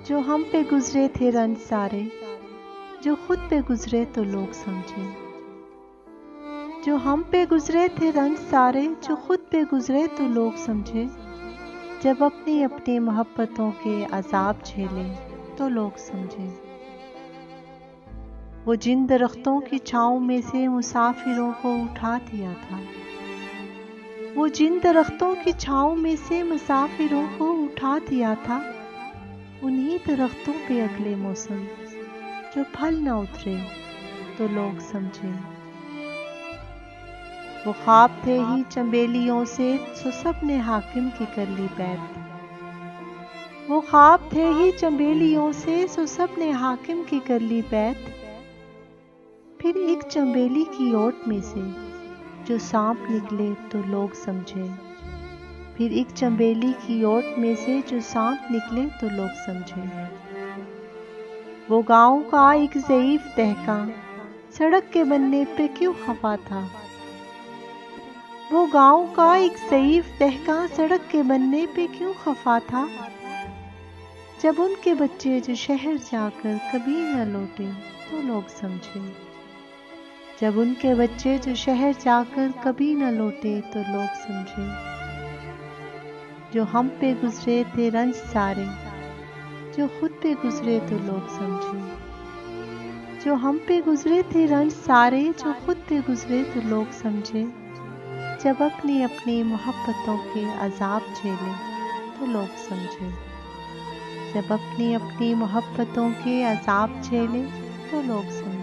जो हम पे गुजरे थे रंज सारे, जो खुद पे गुजरे तो लोग समझे। जो हम पे गुजरे थे रंज सारे, जो खुद पे गुजरे तो लोग समझे। जब अपनी अपनी मोहब्बतों के अजाब झेले तो लोग समझे। वो जिन दरख्तों की छाँव में से मुसाफिरों को उठा दिया था, वो जिन दरख्तों की छाँव में से मुसाफिरों को उठा दिया था, उन्हीं दरख्तों पे अगले मौसम जो फल न उतरे तो लोग समझे। वो ख्वाब थे ही चंबेलियों से, सो सब ने हाकिम की कर ली बैत। वो ख्वाब थे ही चंबेलियों से, सो सब ने हाकिम की कर ली बैत। फिर एक चंबेली की ओट में से जो सांप निकले तो लोग समझे। फिर एक चंबेली की ओट में से जो सांप निकले तो लोग समझे। वो गांव का एक ज़ईफ दहका सड़क के बनने पे क्यों खफा था। वो गांव का एक ज़ईफ दहका सड़क के बनने पे क्यों खफा था। जब उनके बच्चे जो शहर जाकर कभी न लौटे तो लोग समझे। जब उनके बच्चे जो शहर जाकर कभी न लौटे तो लोग समझे। जो हम पे गुजरे थे रंज सारे, जो खुद पे गुजरे तो लोग समझे। जो हम पे गुजरे थे रंज सारे, जो खुद पे गुजरे तो लोग समझे। जब अपनी अपनी मोहब्बतों के अजाब झेले तो लोग समझे। जब अपनी अपनी मोहब्बतों के अजाब झेले तो लोग समझे।